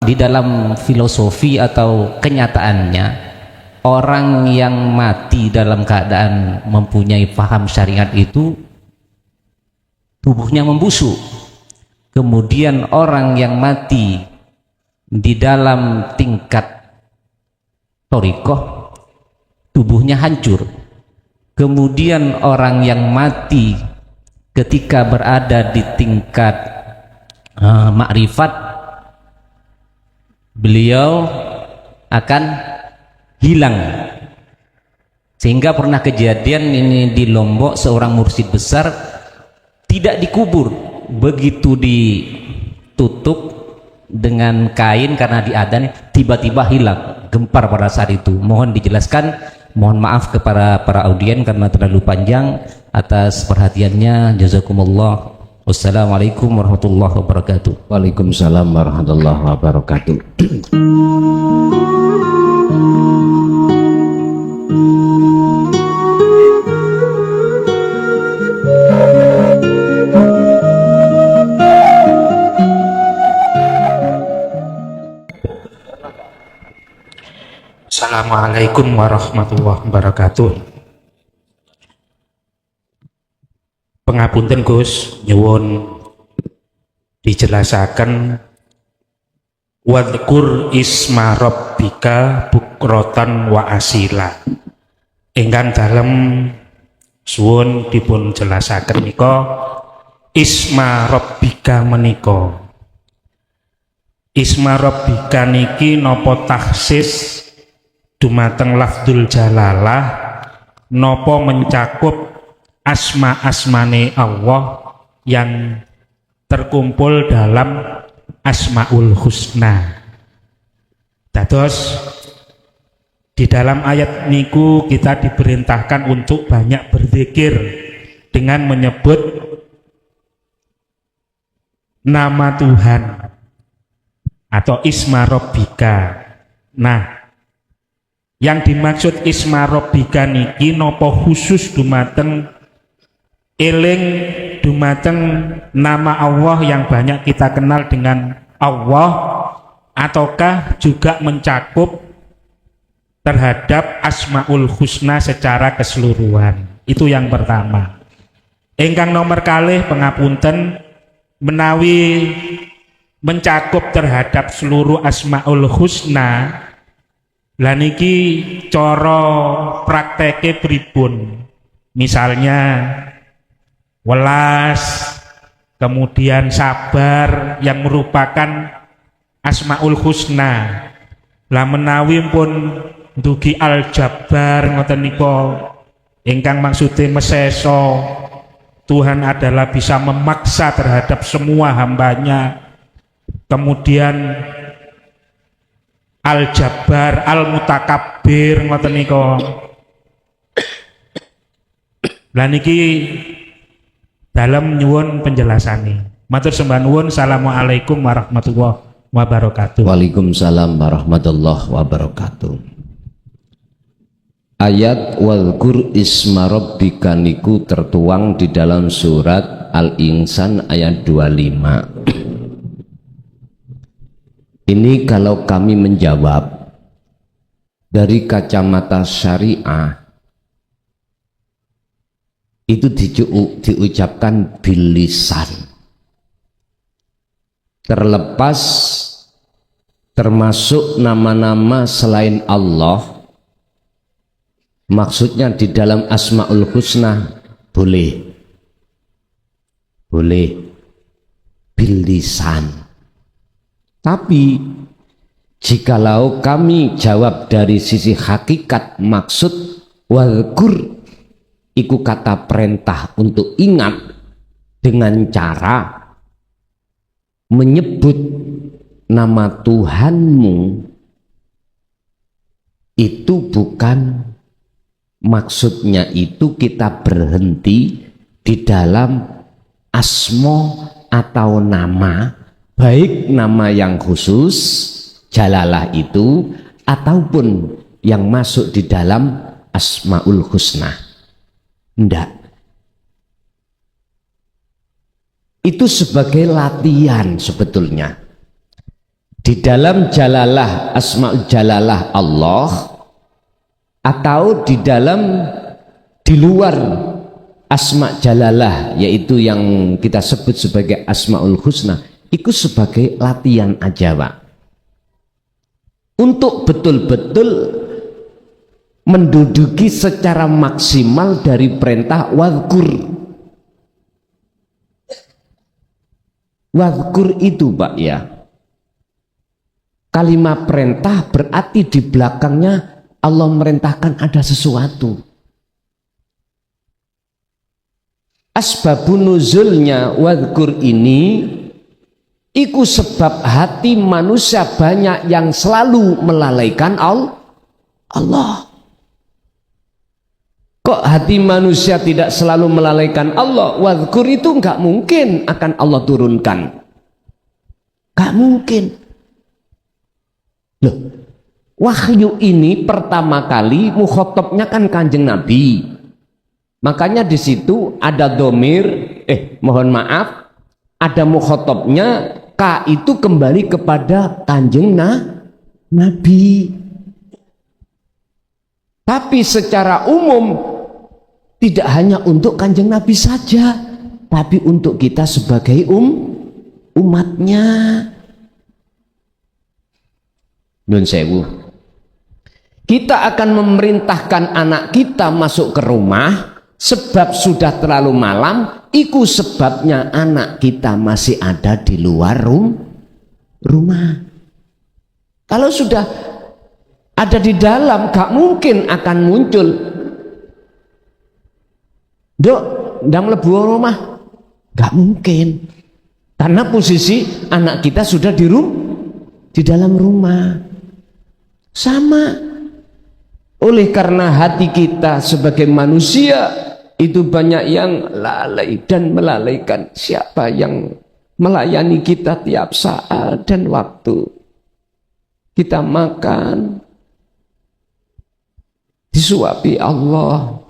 Di dalam filosofi atau kenyataannya, orang yang mati dalam keadaan mempunyai paham syariat itu tubuhnya membusuk. Kemudian orang yang mati di dalam tingkat thariqah, tubuhnya hancur. Kemudian orang yang mati ketika berada di tingkat makrifat, beliau akan hilang. Sehingga pernah kejadian ini di Lombok, seorang mursyid besar tidak dikubur, begitu ditutup dengan kain karena diadzan, tiba-tiba hilang, gempar pada saat itu. Mohon dijelaskan, mohon maaf kepada para audien karena terlalu panjang atas perhatiannya. Jazakumullah. Wassalamualaikum warahmatullahi wabarakatuh. Waalaikumsalam warahmatullahi wabarakatuh. Assalamualaikum warahmatullahi wabarakatuh. Pengapunten Gus, nyuwun dijelasaken wadkur isma rabbika bukrotan wa asila. Ingkang dalem suwun dipun jelasaken nika isma rabbika menika. Isma rabbika niki napa taksis dumateng lafdzul jalalah, napa mencakup asma-asmane Allah yang terkumpul dalam Asmaul Husna. Dados di dalam ayat niku kita diperintahkan untuk banyak berzikir dengan menyebut nama Tuhan atau isma rabbika. Nah, yang dimaksud isma rabbika niki nopo khusus dumateng eling dumateng nama Allah yang banyak kita kenal dengan Allah, ataukah juga mencakup terhadap Asmaul Husna secara keseluruhan? Itu yang pertama. Ingkang nomor kalih pengapunten, menawi mencakup terhadap seluruh Asmaul Husna, lah niki cara prakteke pripun? Misalnya welas, kemudian sabar yang merupakan Asmaul Husna. Lah menawi pun dugi Al-Jabbar ngoten nika ingkang maksude meseso Tuhan adalah bisa memaksa terhadap semua hambanya. Kemudian Al-Jabbar, Al-Mutakabbir ngoten nika. Lah niki dalam nyuwun penjelasane. Matur sembah nuwun. Assalamualaikum warahmatullahi wabarakatuh. Waalaikumsalam warahmatullahi wabarakatuh. Ayat walkur isma rabbika niku tertuang di dalam surat Al-Insan ayat 25. Ini kalau kami menjawab dari kacamata syariah, itu diucapkan bilisan, terlepas termasuk nama-nama selain Allah. Maksudnya di dalam Asmaul Husna boleh bilisan. Tapi jikalau kami jawab dari sisi hakikat maksud walkur, iku kata perintah untuk ingat dengan cara menyebut nama Tuhanmu, itu bukan maksudnya itu kita berhenti di dalam asmo atau nama, baik nama yang khusus jalalah itu ataupun yang masuk di dalam Asmaul Husna. Tidak. Itu sebagai latihan sebetulnya. Di di dalam jalalah asmaul jalalah Allah atau di luar asma jalalah, yaitu yang kita sebut sebagai asmaul husna, itu sebagai latihan aja Pak, untuk betul-betul menduduki secara maksimal dari perintah wadhkur. Wadhkur itu Pak ya, kalimat perintah berarti di belakangnya Allah merintahkan ada sesuatu. Asbabun nuzulnya wadhkur ini iku sebab hati manusia banyak yang selalu melalaikan Allah. Kok hati manusia tidak selalu melalaikan Allah? Wadhkur itu enggak mungkin akan Allah turunkan, enggak mungkin. Loh, wahyu ini pertama kali mukhatabnya kan Kanjeng Nabi. Makanya di situ ada domir, mohon maaf, ada mukhatabnya, ka itu kembali kepada Kanjeng Nabi. Tapi secara umum tidak hanya untuk Kanjeng Nabi saja, tapi untuk kita sebagai umatnya. Nun sewu. Kita akan memerintahkan anak kita masuk ke rumah. Sebab sudah terlalu malam, itu sebabnya anak kita masih ada di luar rumah. Kalau sudah ada di dalam, gak mungkin akan muncul. Dok, ndang mlebu rumah, gak mungkin. Karena posisi anak kita sudah di dalam rumah. Sama. Oleh karena hati kita sebagai manusia itu banyak yang lalai dan melalaikan. Siapa yang melayani kita tiap saat dan waktu? Kita makan, disuapi Allah,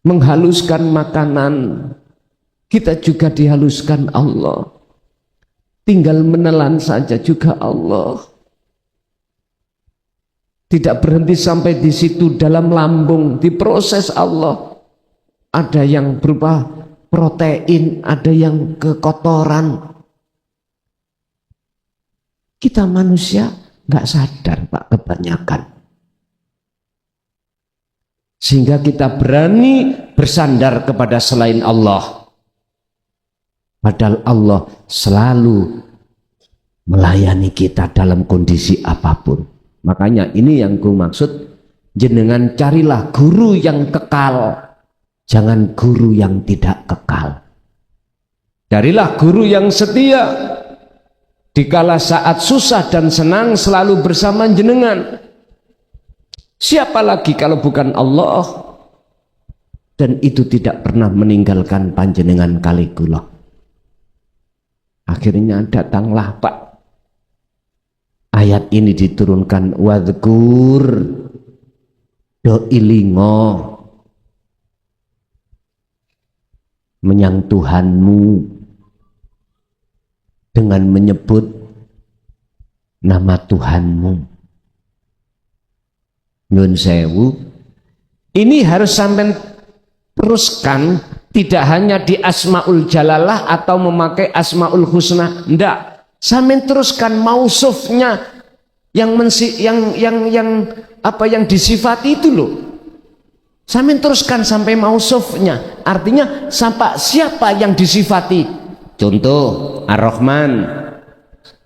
menghaluskan makanan, kita juga dihaluskan Allah. Tinggal menelan saja juga Allah. Tidak berhenti sampai di situ, dalam lambung diproses Allah. Ada yang berupa protein, ada yang kekotoran. Kita manusia nggak sadar Pak, kebanyakan. Sehingga kita berani bersandar kepada selain Allah. Padahal Allah selalu melayani kita dalam kondisi apapun. Makanya ini yang ku maksud, jenengan carilah guru yang kekal, jangan guru yang tidak kekal. Carilah guru yang setia, dikala saat susah dan senang selalu bersama jenengan. Siapa lagi kalau bukan Allah? Dan itu tidak pernah meninggalkan panjenengan kalikula. Akhirnya datanglah Pak, ayat ini diturunkan, wadhkur, do ilingo menyang Tuhanmu dengan menyebut nama Tuhanmu. Nun sewu, ini harus sampai teruskan, tidak hanya di Asmaul Jalalah atau memakai Asmaul Husna, enggak. Sampai teruskan mausufnya yang disifati itu loh. Sampai teruskan sampai mausufnya. Artinya siapa yang disifati? Contoh Ar-Rahman.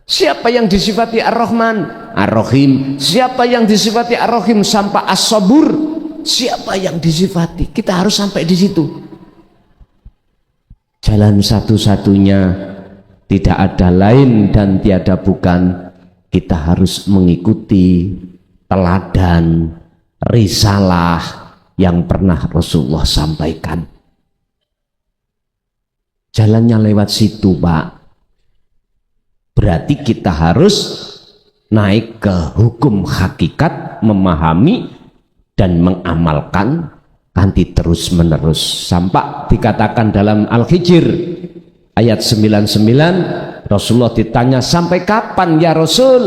Siapa yang disifati Ar-Rahman? Ar-Rahim. Siapa yang disifati Ar-Rahim? Sampai As-Sabur. Siapa yang disifati? Kita harus sampai di situ. Jalan satu-satunya, tidak ada lain dan tiada bukan, kita harus mengikuti teladan risalah yang pernah Rasulullah sampaikan. Jalannya lewat situ Pak. Berarti kita harus naik ke hukum hakikat, memahami dan mengamalkan kanthi terus menerus. Sampai dikatakan dalam Al-Hijr, ayat 99 Rasulullah ditanya, sampai kapan ya Rasul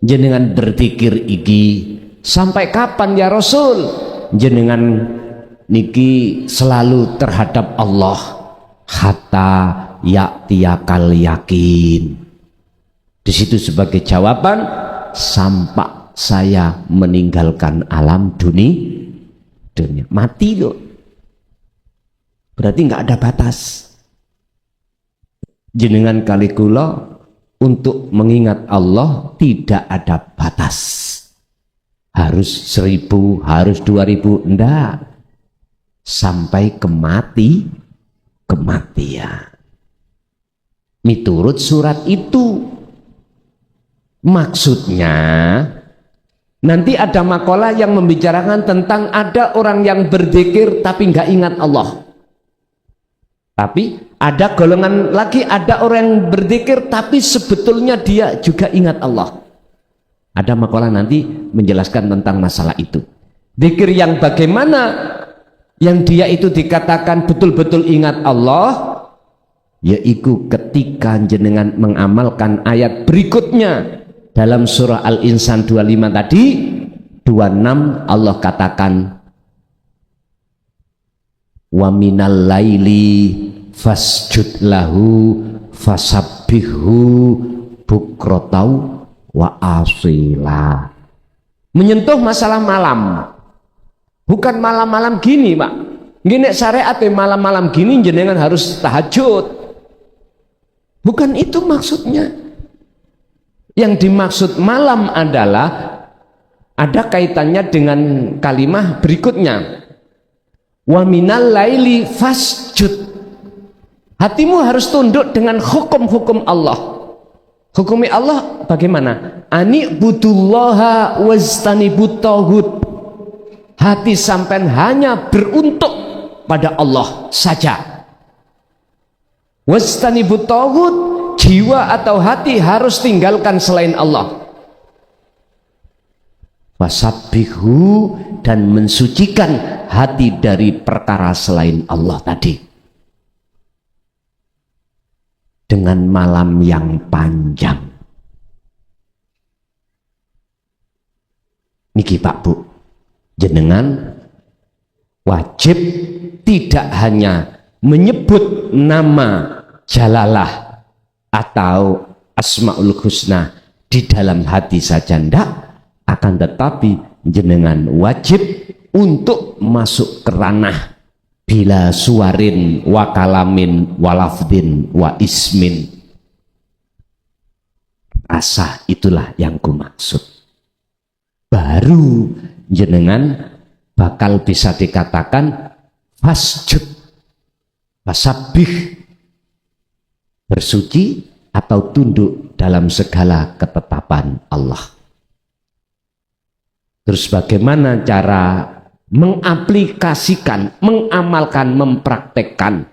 jenengan berzikir iki? Sampai kapan ya Rasul jenengan niki selalu terhadap Allah? Hatta ya'tiyakal yakin. Di situ sebagai jawaban, sampai saya meninggalkan alam dunia. Mati loh. Berarti nggak ada batas. Jenengan kali kula untuk mengingat Allah tidak ada batas. Harus 1000, harus 2000, enggak. Sampai kematian. Miturut surat itu. Maksudnya nanti ada makalah yang membicarakan tentang ada orang yang berzikir tapi nggak ingat Allah. Tapi ada golongan lagi, ada orang yang berzikir tapi sebetulnya dia juga ingat Allah. Ada makalah nanti menjelaskan tentang masalah itu. Zikir yang bagaimana, yang dia itu dikatakan betul-betul ingat Allah, yaitu ketika jenengan mengamalkan ayat berikutnya dalam surah Al-Insan 25 tadi, 26 Allah katakan, wa minal laili fasjud lahu fasabbihu bukrotau wa asila. Menyentuh masalah malam, bukan malam-malam gini Pak, gini syariat malam-malam gini jenengan harus tahajud, bukan itu maksudnya. Yang dimaksud malam adalah ada kaitannya dengan kalimah berikutnya, wa minal laili fasjud. Hatimu harus tunduk dengan hukum-hukum Allah. Hukumi Allah bagaimana? Ani'budullaha wajtanibut taghut. Hati sampean hanya beruntuk pada Allah saja. Wajtanibut taghut, jiwa atau hati harus tinggalkan selain Allah. Wasabbihu, dan mensucikan hati dari perkara selain Allah tadi. Dengan malam yang panjang. Niki Pak Bu, jenengan wajib tidak hanya menyebut nama Jalalah atau Asmaul Husna di dalam hati saja ndak, akan tetapi jenengan wajib untuk masuk ke ranah bila suarin wa kalamin wa lafdin wa ismin. Rasa itulah yang kumaksud. Baru jenengan bakal bisa dikatakan fasjud, fasabbih, bersuci atau tunduk dalam segala ketetapan Allah. Terus bagaimana cara mengaplikasikan, mengamalkan, mempraktekkan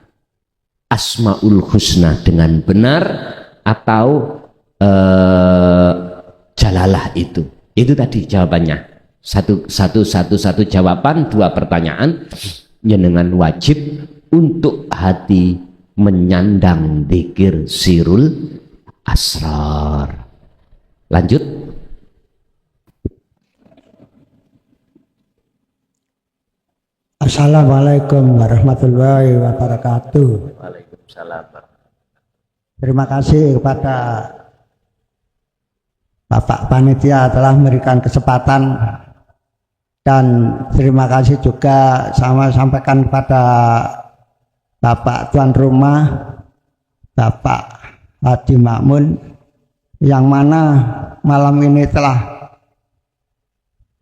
Asmaul Husna dengan benar atau Jalalah itu? Itu tadi jawabannya. Satu jawaban, dua pertanyaan. Jenengan wajib untuk hati menyandang dzikir sirul asrar. Lanjut. Assalamualaikum warahmatullahi wabarakatuh. Waalaikumsalam. Terima kasih kepada Bapak Panitia telah memberikan kesempatan, dan terima kasih juga sama sampaikan kepada Bapak Tuan Rumah, Bapak Hadi Makmun, yang mana malam ini telah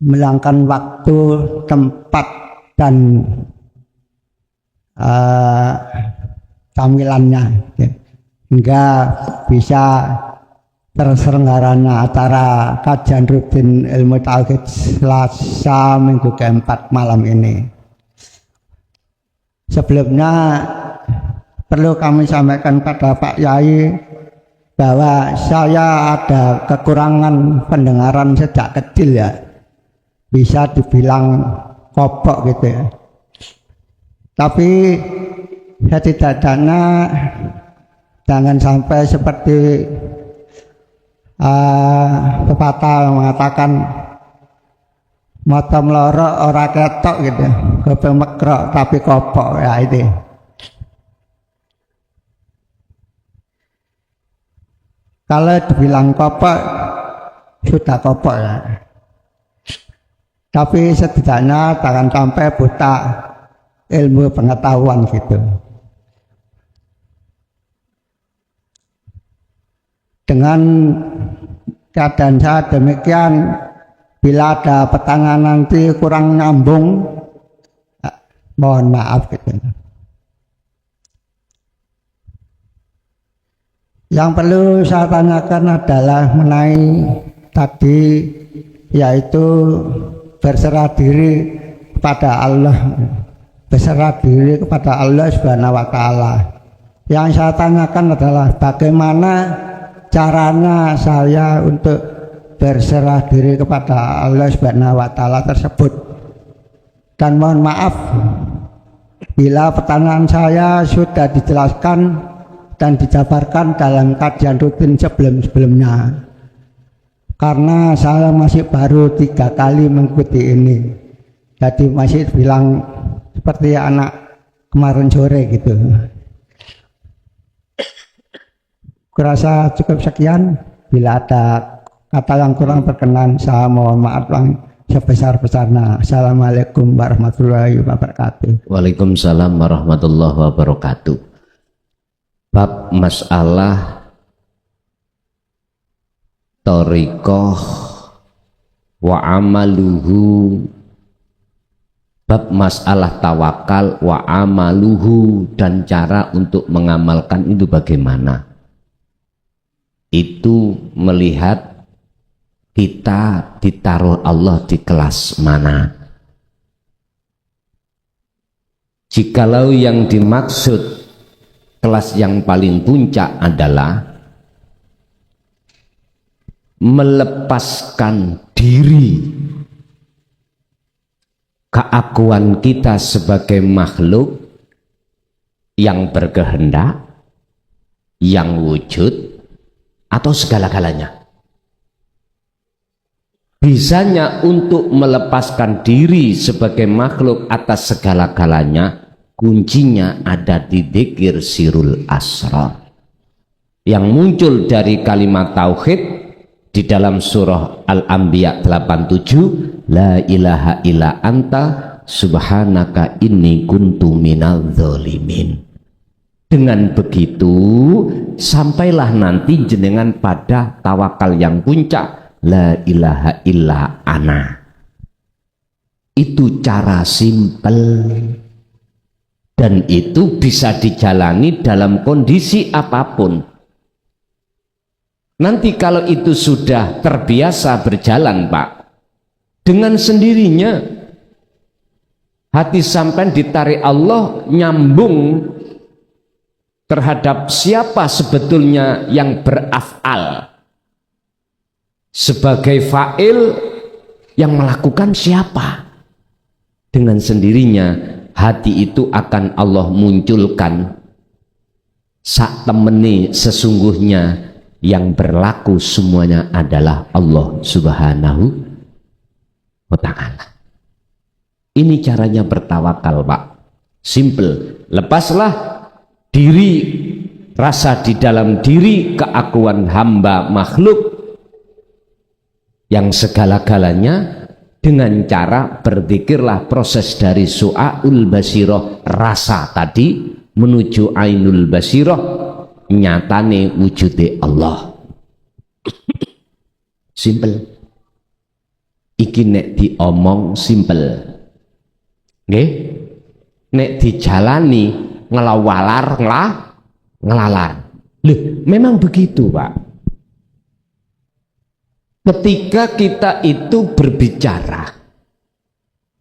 meluangkan waktu, tempat, dan tampilannya hingga bisa terselenggaranya acara kajian rutin ilmu tauhid Selasa minggu keempat malam ini. Sebelumnya perlu kami sampaikan pada Pak Yai bahwa saya ada kekurangan pendengaran sejak kecil ya, bisa dibilang kopok gitu ya. Tapi setidaknya Jangan sampai seperti pepatah mengatakan mata melorok ora ketok gitu, kuping mekrok tapi kopok, ya itu. Kalau dibilang kopok sudah kopok ya. Tapi setidaknya jangan sampai buta ilmu pengetahuan gitu. Dengan keadaan saya demikian, bila ada pertanyaan nanti kurang nyambung, mohon maaf gitu. Yang perlu saya tanyakan adalah mengenai tadi, yaitu berserah diri kepada Allah, berserah diri kepada Allah Subhanahu wa Ta'ala. Yang saya tanyakan adalah bagaimana caranya saya untuk berserah diri kepada Allah Subhanahu wa Ta'ala tersebut. Dan mohon maaf bila pertanyaan saya sudah dijelaskan dan dijabarkan dalam kajian rutin sebelum-sebelumnya, karena saya masih baru 3 kali mengikuti ini, jadi masih bilang seperti anak kemarin sore gitu. Kurasa cukup sekian. Bila ada kata yang kurang berkenan, saya mohon maaf yang sebesar-besarnya. Assalamualaikum warahmatullahi wabarakatuh. Waalaikumsalam warahmatullahi wabarakatuh. Bab masalah thariqah wa amaluhu, bab masalah tawakal wa amaluhu, dan cara untuk mengamalkan itu bagaimana. Itu melihat kita ditaruh Allah di kelas mana. Jikalau yang dimaksud kelas yang paling puncak adalah melepaskan diri keakuan kita sebagai makhluk yang berkehendak, yang wujud, atau segala-galanya. Bisanya untuk melepaskan diri sebagai makhluk atas segala-galanya, kuncinya ada di dzikir sirul asrar yang muncul dari kalimat tauhid di dalam surah Al-Anbiya 87, la ilaha illa anta subhanaka inni kuntu minal dzalimin. Dengan begitu sampailah nanti jenengan pada tawakal yang puncak, la ilaha illa ana. Itu cara simpel, dan itu bisa dijalani dalam kondisi apapun. Nanti kalau itu sudah terbiasa berjalan, Pak, dengan sendirinya hati sampean ditarik Allah, nyambung terhadap siapa sebetulnya yang beraf'al. Sebagai fa'il yang melakukan siapa. Dengan sendirinya hati itu akan Allah munculkan sak temeni sesungguhnya yang berlaku semuanya adalah Allah Subhanahu wa Ta'ala. Ini caranya bertawakal, Pak. Simple. Lepaslah diri, rasa di dalam diri keakuan hamba makhluk yang segala-galanya, dengan cara berzikirlah, proses dari su'aul basiroh, rasa tadi, menuju ainul basiroh, nyatane wujude Allah. Simple. Iki nek diomong simple, nggih, nek dijalani ngelawalar ngelalar. Loh, memang begitu, Pak. Ketika kita itu berbicara,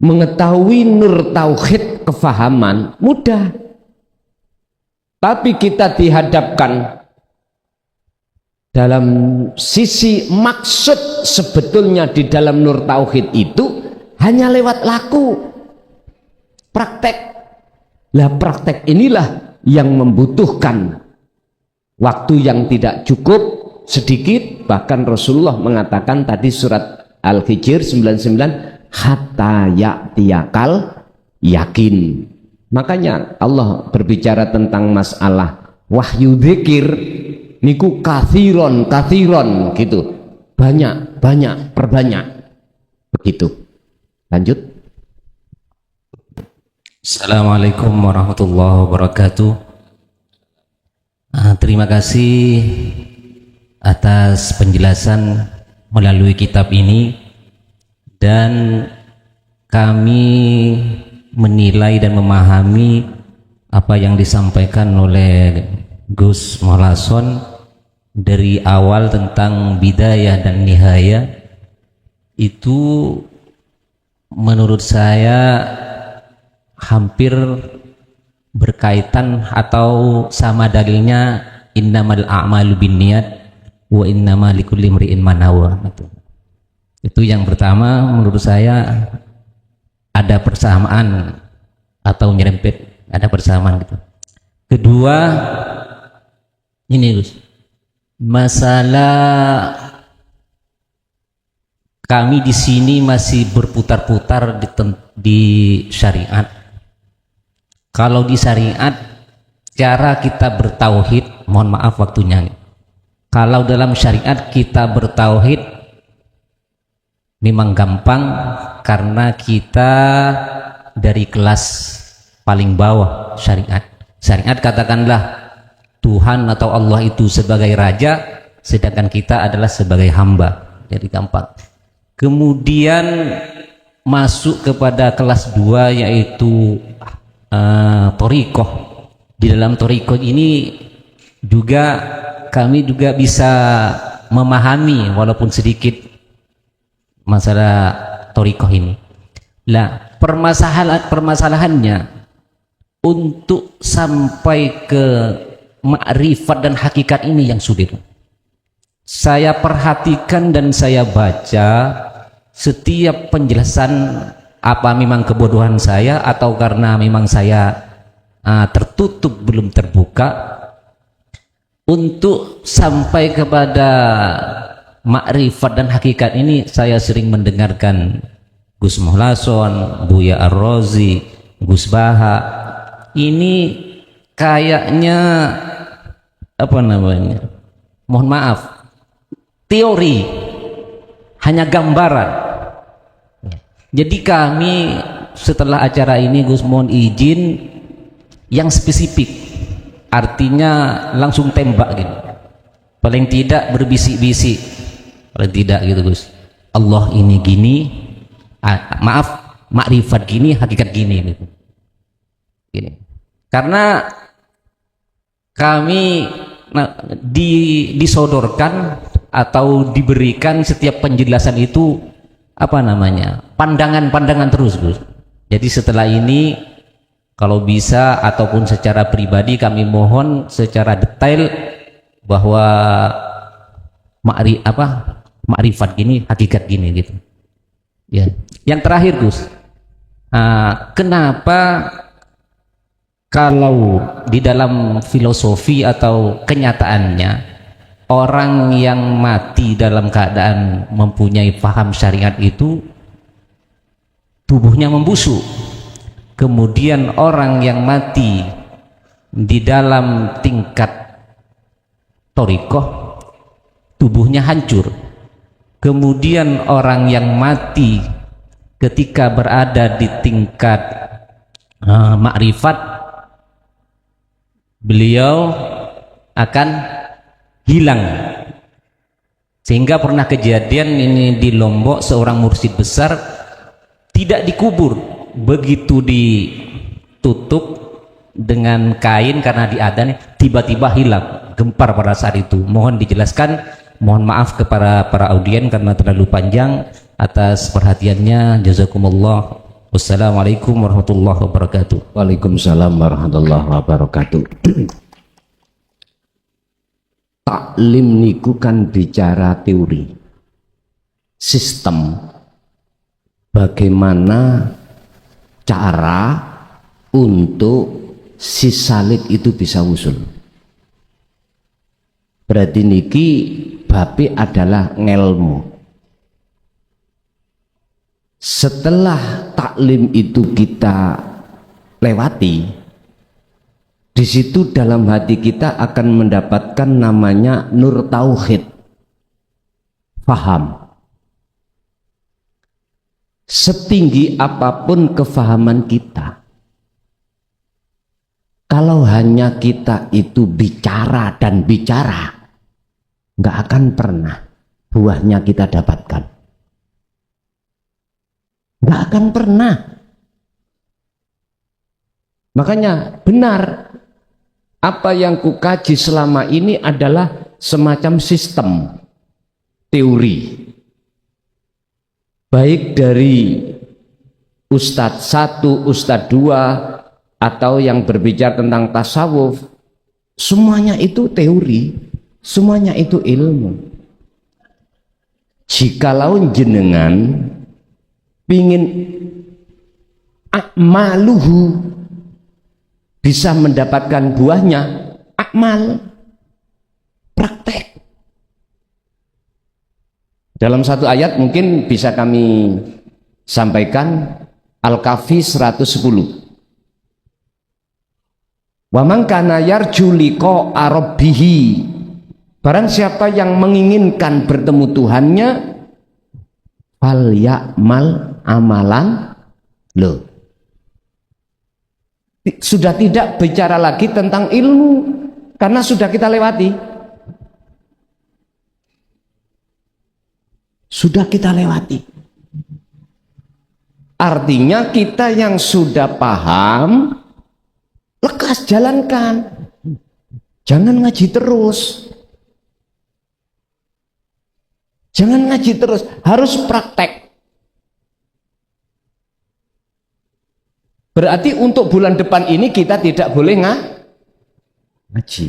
mengetahui nur tauhid kefahaman mudah, tapi kita dihadapkan dalam sisi maksud sebetulnya di dalam nur tauhid itu hanya lewat laku, praktek. Lah praktek inilah yang membutuhkan waktu yang tidak cukup, sedikit, bahkan Rasulullah mengatakan tadi surat Al-Hijr 99, hatta ya'tiyakal yakin. Makanya Allah berbicara tentang masalah wahyu dzikir niku kathiron gitu, banyak perbanyak begitu. Lanjut. Assalamualaikum warahmatullahi wabarakatuh. Terima kasih atas penjelasan melalui kitab ini, dan kami menilai dan memahami apa yang disampaikan oleh Gus Molason dari awal tentang bidayah dan nihayah. Itu menurut saya hampir berkaitan atau sama dalilnya innamal a'malu binniyat wa innama likulli imri'in ma nawa. Itu yang pertama, menurut saya ada persamaan atau nyerempet, ada persamaan gitu. Kedua, ini Gus, masalah kami di sini masih berputar-putar di syariat. Kalau di syariat, cara kita bertauhid, mohon maaf waktunya. Kalau dalam syariat kita bertauhid memang gampang karena kita dari kelas paling bawah syariat. Syariat katakanlah Tuhan atau Allah itu sebagai raja, sedangkan kita adalah sebagai hamba. Jadi gampang. Kemudian masuk kepada kelas 2 yaitu Thariqah. Di dalam Thariqah ini juga kami juga bisa memahami walaupun sedikit masalah Thariqah ini. Lah, permasalahannya untuk sampai ke makrifat dan hakikat ini yang sulit. Saya perhatikan dan saya baca setiap penjelasan, apa memang kebodohan saya atau karena memang saya tertutup belum terbuka untuk sampai kepada makrifat dan hakikat ini. Saya sering mendengarkan Gus Molason, Buya Ar-Razi, Gus Baha. Ini kayaknya apa namanya? Mohon maaf, teori, hanya gambaran. Jadi kami setelah acara ini Gus mohon izin yang spesifik, artinya langsung tembak gitu, paling tidak berbisik-bisik, paling tidak gitu Gus, Allah ini gini, maaf, makrifat gini, hakikat gini gitu. Gini. Karena kami disodorkan atau diberikan setiap penjelasan itu apa namanya, pandangan-pandangan terus Gus. Jadi setelah ini kalau bisa ataupun secara pribadi kami mohon secara detail bahwa makrifat gini, hakikat gini gitu. Ya. Yang terakhir Gus, kenapa kalau di dalam filosofi atau kenyataannya orang yang mati dalam keadaan mempunyai paham syariat itu tubuhnya membusuk, kemudian orang yang mati di dalam tingkat thariqah tubuhnya hancur, kemudian orang yang mati ketika berada di tingkat makrifat beliau akan hilang. Sehingga pernah kejadian ini di Lombok, seorang mursyid besar tidak dikubur, begitu ditutup dengan kain karena diadani, tiba-tiba hilang, gempar pada saat itu. Mohon dijelaskan, mohon maaf kepada para audien karena terlalu panjang. Atas perhatiannya, jazakumullah. Wassalamualaikum warahmatullahi wabarakatuh. Waalaikumsalam warahmatullahi wabarakatuh. Taklim niku kan bicara teori, sistem, bagaimana cara untuk si salib itu bisa usul. Berarti niki bape adalah ngelmu. Setelah taklim itu kita lewati, di situ dalam hati kita akan mendapatkan namanya nur tauhid, faham. Setinggi apapun kefahaman kita, kalau hanya kita itu bicara dan bicara, nggak akan pernah buahnya kita dapatkan. Nggak akan pernah. Makanya benar, apa yang kukaji selama ini adalah semacam sistem teori, baik dari Ustadz 1, Ustadz 2, atau yang berbicara tentang tasawuf. Semuanya itu teori, semuanya itu ilmu. Jikalau jenengan pingin akmaluhu bisa mendapatkan buahnya, akmal, praktek. Dalam satu ayat mungkin bisa kami sampaikan, Al-Kahfi 110. Wa man kana yarju liqa'a rabbih, barang siapa yang menginginkan bertemu Tuhannya, fal ya'mal amalan loh. Sudah tidak bicara lagi tentang ilmu karena sudah kita lewati. Sudah kita lewati. Artinya kita yang sudah paham, lekas jalankan. Jangan ngaji terus. Jangan ngaji terus, harus praktek. Berarti untuk bulan depan ini kita tidak boleh ngaji.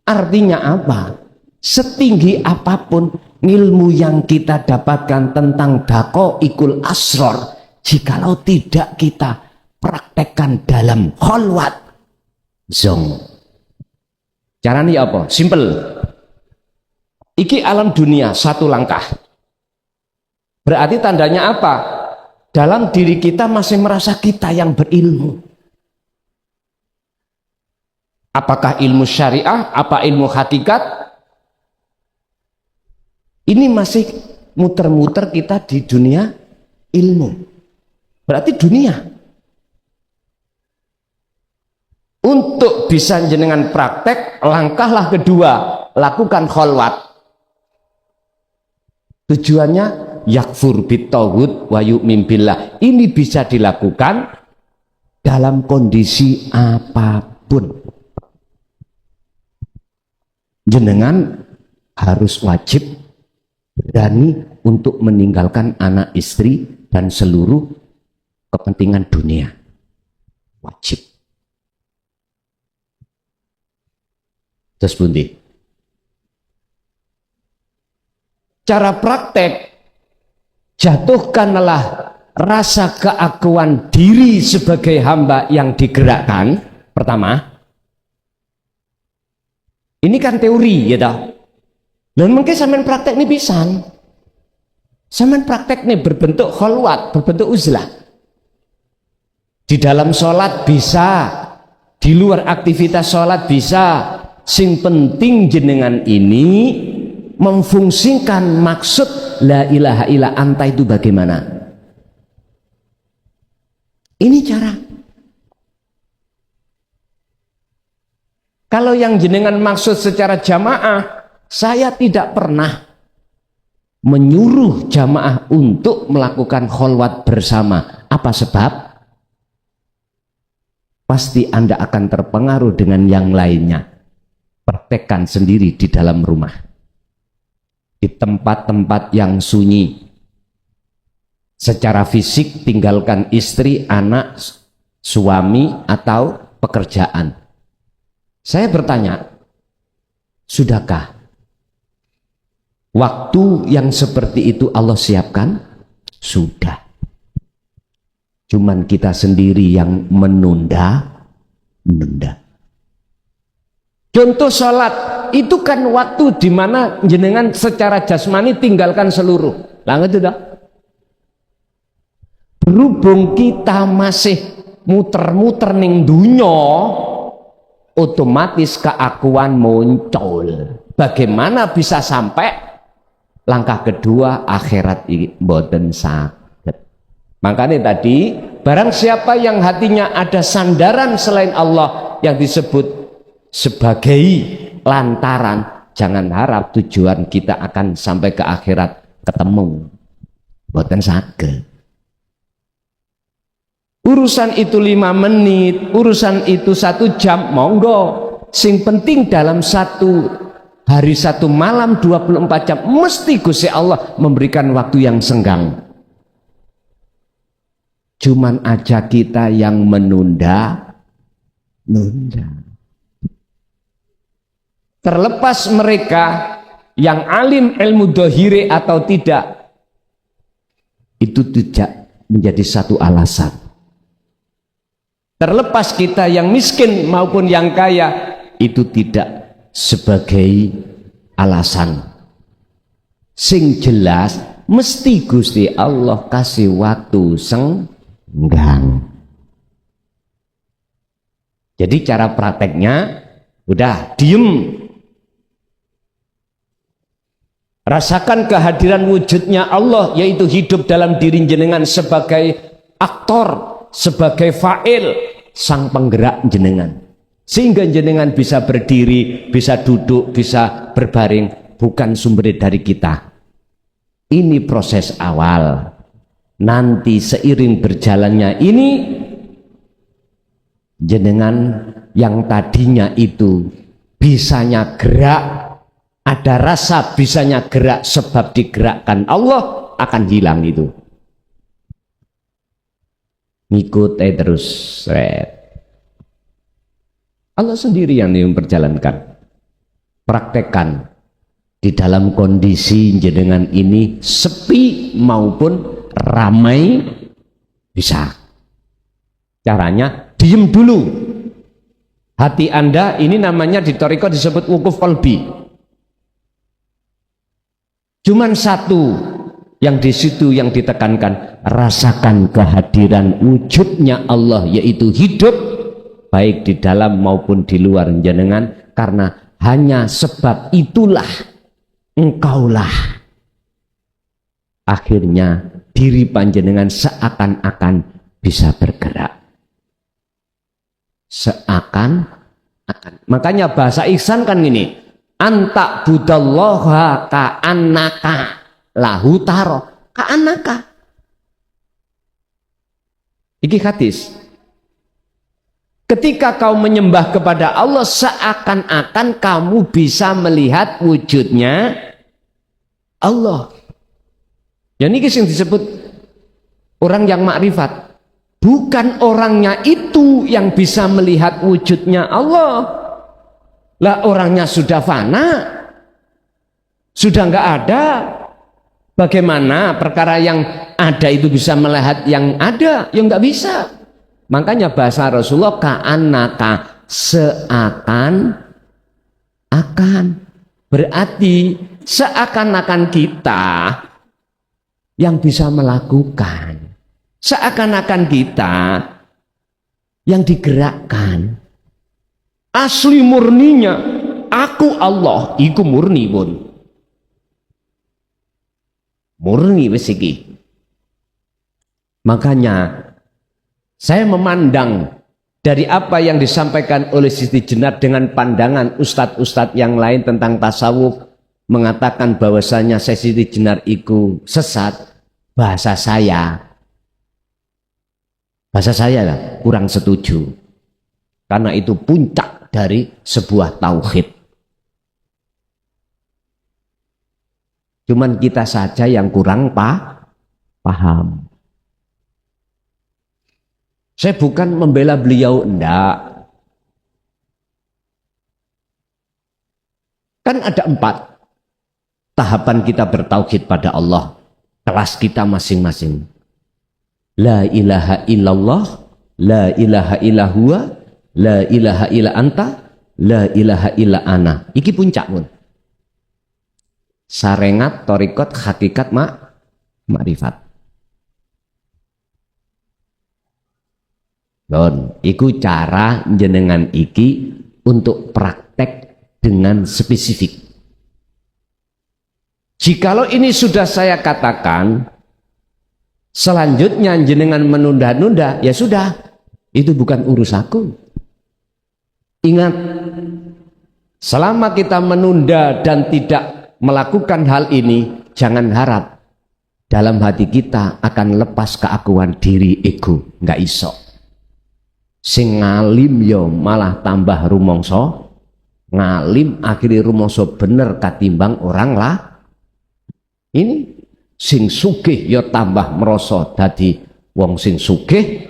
Artinya apa? Setinggi apapun ilmu yang kita dapatkan tentang daqaiqul asrar, jikalau tidak kita praktekkan dalam khalwat zong. Caranya apa? Simple. Iki alam dunia satu langkah. Berarti tandanya apa? Dalam diri kita masih merasa kita yang berilmu. Apakah ilmu syariah? Apa ilmu hakikat? Ini masih muter-muter kita di dunia ilmu. Berarti dunia. Untuk bisa jenengan praktek, langkahlah kedua, lakukan khalwat. Tujuannya yakfur bitaghut wa yu'min billah. Ini bisa dilakukan dalam kondisi apapun. Jenengan harus wajib berani untuk meninggalkan anak istri dan seluruh kepentingan dunia. Wajib. Terus bundi. Cara praktek, jatuhkanlah rasa keakuan diri sebagai hamba yang digerakkan. Pertama, ini kan teori ya dah. Dan mungkin sampean praktek ini bisa. Sampean praktek ini berbentuk khalwat, berbentuk uzlah. Di dalam sholat bisa, di luar aktivitas sholat bisa. Sing penting jenengan ini memfungsikan maksud la ilaha illa anta itu bagaimana? Ini cara. Kalau yang jenengan maksud secara jamaah, saya tidak pernah menyuruh jamaah untuk melakukan kholwat bersama. Apa sebab? Pasti Anda akan terpengaruh dengan yang lainnya. Praktekkan sendiri di dalam rumah, di tempat-tempat yang sunyi. Secara fisik tinggalkan istri, anak, suami atau pekerjaan. Saya bertanya, sudahkah waktu yang seperti itu Allah siapkan? Sudah. Cuman kita sendiri yang menunda. Contoh sholat itu kan waktu di mana jenengan secara jasmani tinggalkan seluruh. Lah itu dah. Berhubung kita masih muter-muter ning dunyo, otomatis keakuan muncul. Bagaimana bisa sampai langkah kedua akhirat mboten saged. Makanya tadi barang siapa yang hatinya ada sandaran selain Allah yang disebut sebagai lantaran, jangan harap tujuan kita akan sampai ke akhirat ketemu. Mboten saged. Urusan itu 5 menit, urusan itu 1 jam, monggo. Sing penting dalam 1 hari 1 malam 24 jam mesti Gusti Allah memberikan waktu yang senggang. Cuman aja kita yang menunda. Terlepas mereka yang alim ilmu dohire atau tidak, itu tidak menjadi satu alasan. Terlepas kita yang miskin maupun yang kaya, itu tidak sebagai alasan. Sing jelas mesti Gusti Allah kasih waktu senggang. Jadi cara prakteknya udah diem, rasakan kehadiran wujudnya Allah, yaitu hidup dalam diri jenengan sebagai aktor, sebagai fa'il, sang penggerak jenengan, sehingga jenengan bisa berdiri, bisa duduk, bisa berbaring, bukan sumber dari kita. Ini proses awal. Nanti seiring berjalannya ini, jenengan yang tadinya itu bisanya gerak, ada rasa bisanya gerak sebab digerakkan Allah, akan hilang itu. Ngikut terus. Allah sendiri yang memperjalankan. Praktekkan di dalam kondisi jenengan ini sepi maupun ramai, bisa. Caranya diem dulu. Hati Anda ini namanya di thariqah disebut wukuf qalbi. Cuman satu yang di situ yang ditekankan, rasakan kehadiran wujudnya Allah, yaitu hidup baik di dalam maupun di luar jenengan, karena hanya sebab itulah engkaulah akhirnya diri panjenengan seakan-akan bisa bergerak. Seakan-akan. Makanya bahasa ihsan kan gini, anta budallaha ka'annaka lahu taro ka'annaka. Iki hadis. Ketika kau menyembah kepada Allah, seakan-akan kamu bisa melihat wujudnya Allah. Yang ini yang disebut orang yang makrifat. Bukan orangnya itu yang bisa melihat wujudnya Allah. Lah orangnya sudah fana, sudah nggak ada. Bagaimana perkara yang ada itu bisa melihat yang ada? Yang nggak bisa. Makanya bahasa Rasulullah ka'annaka, seakan-akan. Berarti seakan-akan kita yang bisa melakukan. Seakan-akan kita yang digerakkan. Asli murninya aku Allah iku murni pun. Murni wis iki. Makanya saya memandang dari apa yang disampaikan oleh Siti Jenar dengan pandangan ustadz-ustadz yang lain tentang tasawuf, mengatakan bahwasanya Siti Jenar itu sesat. Bahasa saya lah kurang setuju, karena itu puncak dari sebuah tauhid. Cuman kita saja yang kurang paham. Saya bukan membela beliau, enggak. Kan ada 4 tahapan kita bertauhid pada Allah. Kelas kita masing-masing. La ilaha illallah, la ilaha illa huwa, la ilaha illa anta, la ilaha illa ana. Iki puncak pun. Sarengat torikot hakikat makrifat. Don, iku cara jenengan iki untuk praktek dengan spesifik. Jikalau ini sudah saya katakan, selanjutnya jenengan menunda-nunda, ya sudah, itu bukan urusanku. Ingat, selama kita menunda dan tidak melakukan hal ini, jangan harap dalam hati kita akan lepas keakuan diri ego, nggak iso. Sing ngalim yo malah tambah rumongso, ngalim akhirnya rumongso bener katimbang orang lah. Ini sing sugih ya tambah merasa dadi wong sing sugih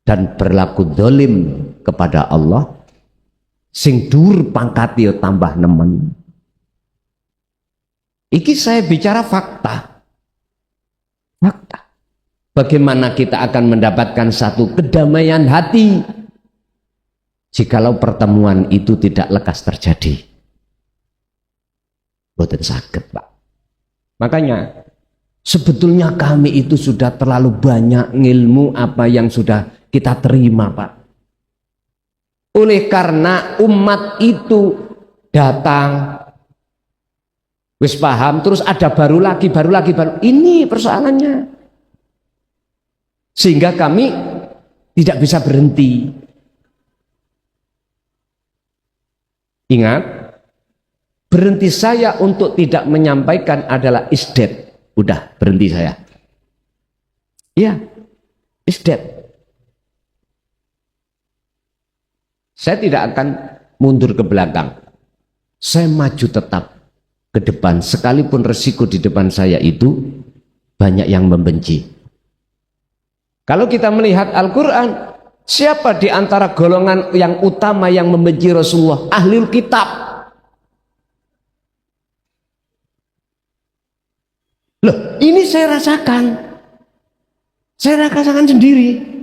dan berlaku dolim kepada Allah. Sing dur pangkat ya tambah nemen. Iki saya bicara fakta. Fakta. Bagaimana kita akan mendapatkan satu kedamaian hati jikalau pertemuan itu tidak lekas terjadi. Boten saged, Pak. Makanya sebetulnya kami itu sudah terlalu banyak ilmu apa yang sudah kita terima, Pak. Oleh karena umat itu datang wis paham, terus ada baru lagi. Ini persoalannya. Sehingga kami tidak bisa berhenti. Ingat, berhenti saya untuk tidak menyampaikan adalah isdet. Udah, berhenti saya. Iya, isdet. Saya tidak akan mundur ke belakang. Saya maju tetap ke depan. Sekalipun resiko di depan saya itu banyak yang membenci. Kalau kita melihat Al-Quran, siapa di antara golongan yang utama yang membenci Rasulullah? Ahlul kitab. Loh, ini saya rasakan. Saya rasakan sendiri.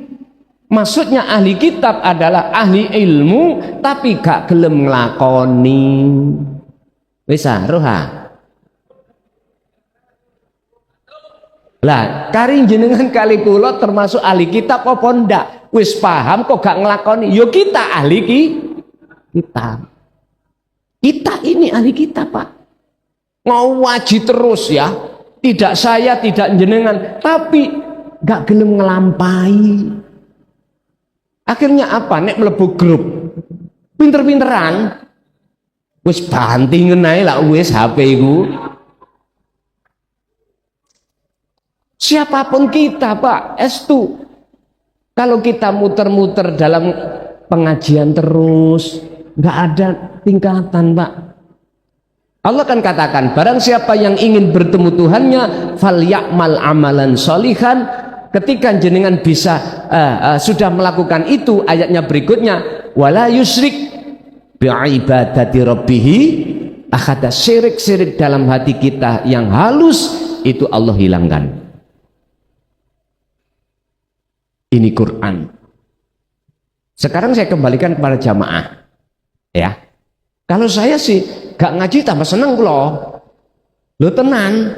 Maksudnya ahli kitab adalah ahli ilmu tapi gak gelem nglakoni. Wis roha. Lah, kari jenengan kali kula termasuk ahli kitab apa ndak? Wis paham kok gak nglakoni. Yo kita ahli kitab. Kita ini ahli kitab, Pak. Ngawaji terus ya. Tidak saya, tidak jenengan, tapi gak gelem ngelampai. Akhirnya apa? Nek mlebu grup pinter-pinteran wis bantingan ae lah wis HP iku. Siapapun kita, Pak, estu. Kalau kita muter-muter dalam pengajian terus, nggak ada tingkatan, Pak. Allah kan katakan, barang siapa yang ingin bertemu Tuhannya, falyakmal amalan sholihan. Ketika jenengan bisa sudah melakukan itu, ayatnya berikutnya, wala yusrik bi'ibadati rabbihi ahada. Syirik-syirik dalam hati kita yang halus itu Allah hilangkan. Ini Quran. Sekarang saya kembalikan kepada jamaah, ya. Kalau saya sih gak ngaji tambah seneng loh. Lo tenan.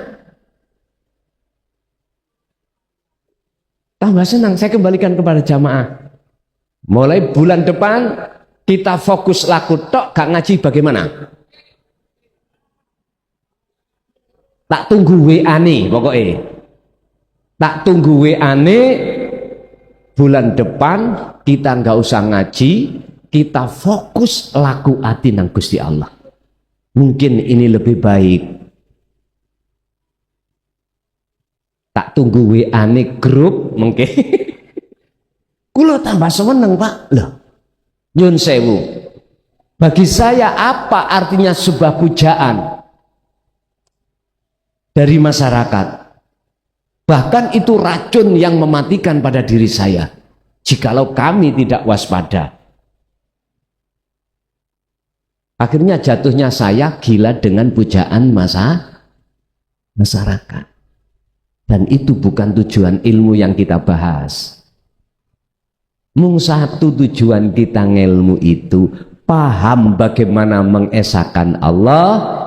Tambah senang. Saya kembalikan kepada jamaah. Mulai bulan depan kita fokus laku tok, gak ngaji bagaimana? Tak tunggu WA nih pokoknya. Tak tunggu WA nih. Bulan depan kita nggak usah ngaji, kita fokus laku ati nang Gusti Allah. Mungkin ini lebih baik. Tak tunggu WA nih grup mungkin. Kulo tambah seneng, Pak. Loh, nyun sewu. Bagi saya apa artinya sebuah pujaan dari masyarakat? Bahkan itu racun yang mematikan pada diri saya jikalau kami tidak waspada. Akhirnya jatuhnya saya gila dengan pujaan masyarakat. Dan itu bukan tujuan ilmu yang kita bahas. Mung satu tujuan kita ngelmu itu paham bagaimana mengesahkan Allah,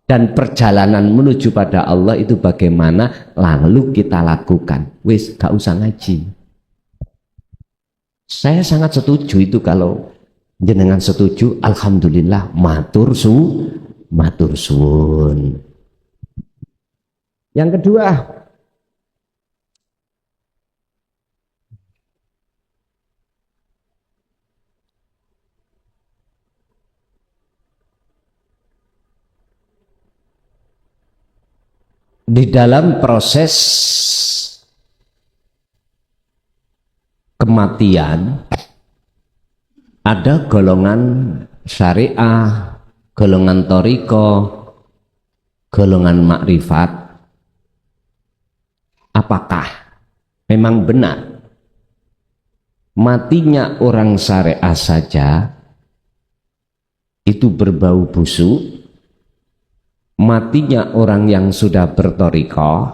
dan perjalanan menuju pada Allah itu bagaimana lalu kita lakukan. Wis gak usah ngaji. Saya sangat setuju itu. Kalau jenengan setuju, alhamdulillah, matur suwun. Yang kedua, di dalam proses kematian ada golongan syariah, golongan toriko, golongan makrifat. Apakah memang benar matinya orang syariah saja itu berbau busuk, matinya orang yang sudah bertoriko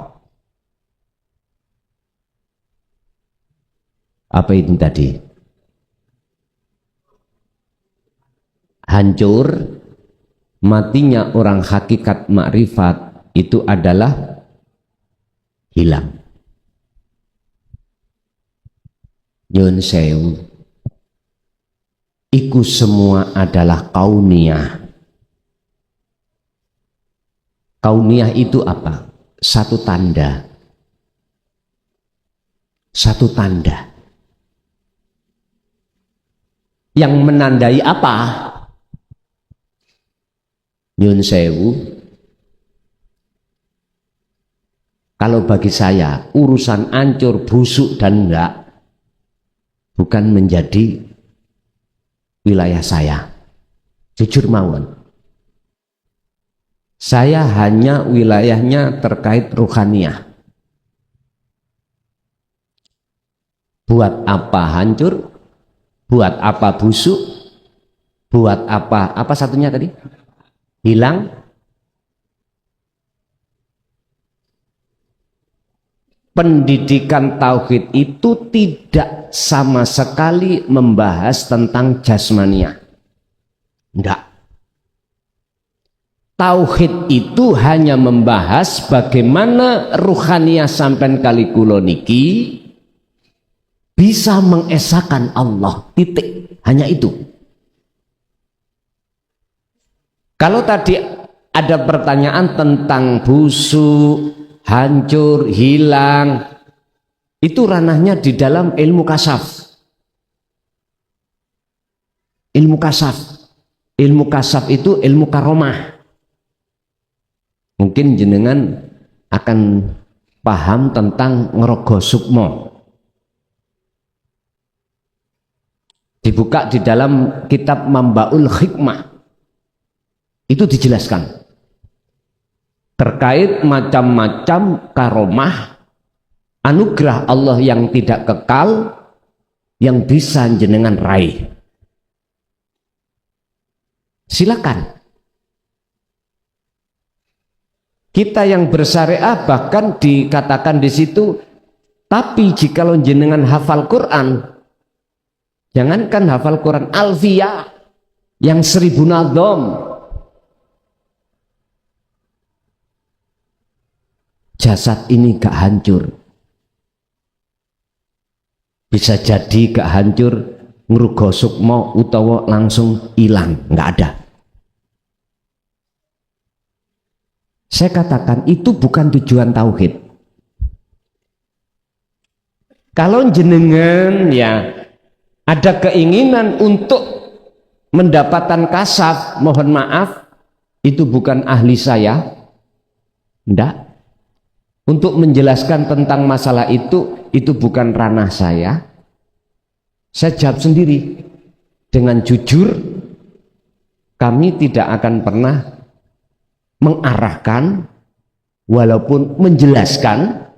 apa ini tadi? Hancur. Matinya orang hakikat makrifat itu adalah hilang. Nyun sewu, iku semua adalah kauniyah. Kauniyah itu apa? Satu tanda. Satu tanda. Yang menandai apa? Nyun sewu, kalau bagi saya urusan ancur, busuk dan enggak bukan menjadi wilayah saya. Jujur mawon, saya hanya wilayahnya terkait ruhaniyah. Buat apa hancur? Buat apa busuk? Buat apa satunya tadi? Hilang. Pendidikan tauhid itu tidak sama sekali membahas tentang jasmania. Enggak. Tauhid itu hanya membahas bagaimana ruhaniyah sampean kali kula niki bisa mengesahkan Allah. Titik. Hanya itu. Kalau tadi ada pertanyaan tentang busuk, hancur, hilang, itu ranahnya di dalam ilmu kasaf. Ilmu kasaf. Ilmu kasaf itu ilmu karomah. Mungkin jenengan akan paham tentang ngerogo sukmo. Dibuka di dalam kitab Mambaul Hikmah. Itu dijelaskan terkait macam-macam karomah anugerah Allah yang tidak kekal yang bisa jenengan raih. Silakan. Kita yang bersyariah bahkan dikatakan di situ, tapi jikalau jenengan hafal Quran, jangankan hafal Quran, alfiyah yang 1000 nadom, jasad ini gak hancur. Bisa jadi gak hancur ngrugo sukmo utawa langsung hilang, nggak ada. Saya katakan itu bukan tujuan tauhid. Kalau jenengan ya ada keinginan untuk mendapatkan kasaf, mohon maaf, itu bukan ahli saya. Enggak. Untuk menjelaskan tentang masalah itu bukan ranah saya. Saya jawab sendiri dengan jujur. Kami tidak akan pernah mengarahkan walaupun menjelaskan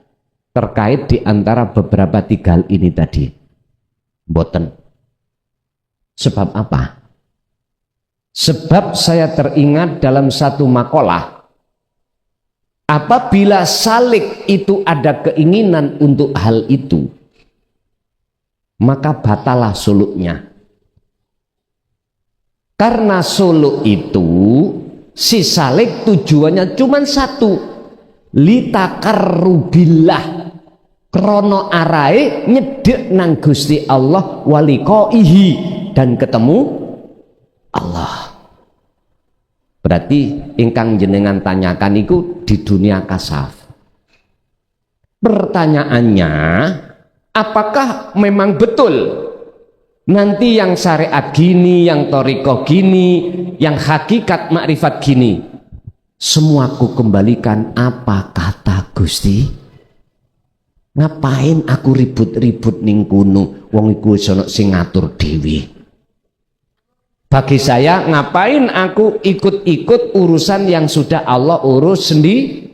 terkait di antara beberapa tiga hal ini tadi. Boten. Sebab apa? Sebab saya teringat dalam satu makalah, apabila salik itu ada keinginan untuk hal itu, maka batalah suluknya. Karena suluk itu si salik tujuannya cuma satu, litakarrubillah, krono arai nyedek nang Gusti Allah walikoihi, dan ketemu Allah. Berarti ingkang jenengan tanyakan itu di dunia kasaf. Pertanyaannya, apakah memang betul nanti yang syariat gini, yang torikoh gini, yang hakikat makrifat gini, semua aku kembalikan apa kata Gusti? Ngapain aku ribut-ribut ning kuno, wong iku sono sing ngatur dewi. Bagi saya, ngapain aku ikut-ikut urusan yang sudah Allah urus sendiri?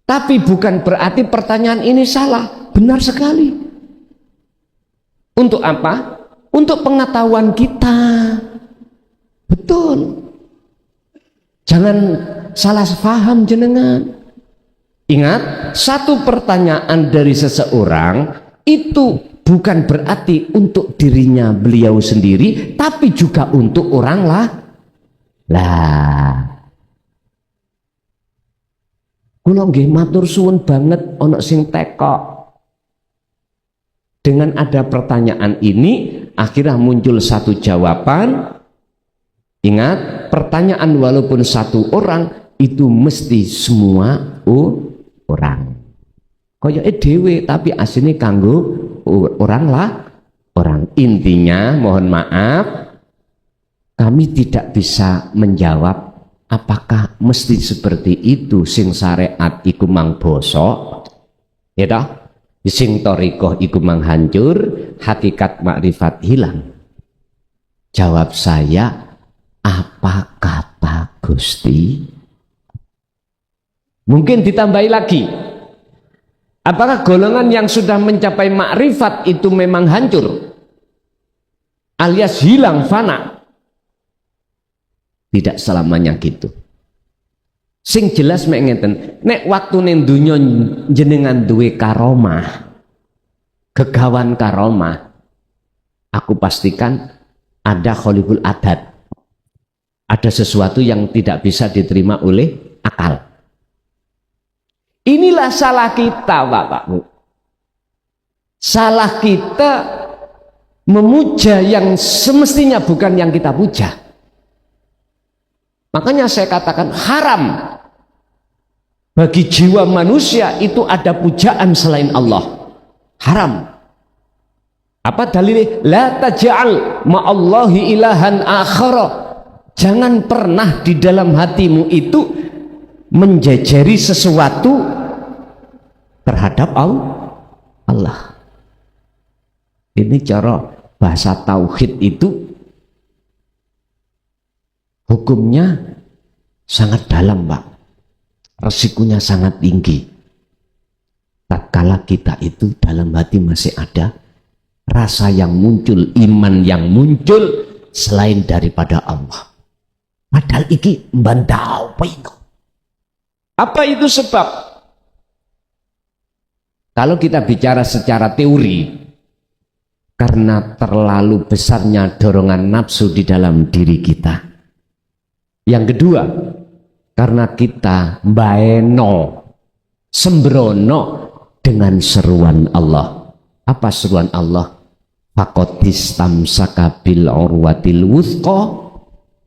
Tapi bukan berarti pertanyaan ini salah, benar sekali. Untuk apa? Untuk pengetahuan kita. Betul. Jangan salah paham jenengan. Ingat, satu pertanyaan dari seseorang itu bukan berarti untuk dirinya beliau sendiri, tapi juga untuk orang lah. Kula nggih matur suwun banget ana sing teka. Dengan ada pertanyaan ini, akhirnya muncul satu jawaban. Ingat, pertanyaan walaupun satu orang, itu mesti semua orang. Koyoke dhewe tapi asline kanggo orang lah. Orang intinya, mohon maaf, kami tidak bisa menjawab apakah mesti seperti itu sing syariat iku mang basa. Ya toh? Sing torikoh iku mang hancur, hakikat makrifat hilang. Jawab saya, apa kata Gusti? Mungkin ditambahi lagi, apakah golongan yang sudah mencapai makrifat itu memang hancur alias hilang, fana? Tidak selamanya gitu. Sing jelas mek ngeten, nek waktune donya jenengan duwe karomah, kegawan karomah, aku pastikan ada kholiful adat, ada sesuatu yang tidak bisa diterima oleh akal. Inilah salah kita, Bapak Bu. Salah kita memuja yang semestinya bukan yang kita puja. Makanya saya katakan haram bagi jiwa manusia itu ada pujaan selain Allah. Haram. Apa dalilnya? La taj'al ma'allahi ilahan akhara. Jangan pernah di dalam hatimu itu menjajari sesuatu terhadap Allah. Ini cara bahasa tauhid itu hukumnya sangat dalam, Pak. Resikonya sangat tinggi. Tatkala kita itu dalam hati masih ada rasa yang muncul, iman yang muncul selain daripada Allah. Padahal iki mbantau pino. Apa itu sebab? Kalau kita bicara secara teori, karena terlalu besarnya dorongan nafsu di dalam diri kita. Yang kedua, karena kita mbaeno, sembrono dengan seruan Allah. Apa seruan Allah? Faqatis tamsaka bil urwatil wuthqa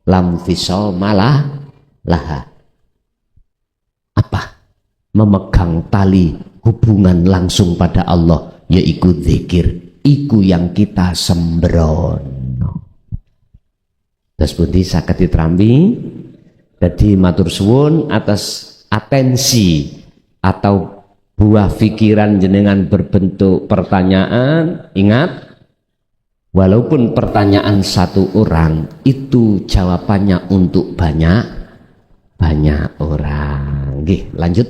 lam fisama laha. Apa? Memegang tali hubungan langsung pada Allah, yaitu zikir. Iku yang kita sembrono. Terus pundi saged diterampi. Jadi matur suwun atas atensi atau buah pikiran jenengan berbentuk pertanyaan. Ingat, walaupun pertanyaan satu orang itu jawabannya untuk banyak orang. Nggih, lanjut.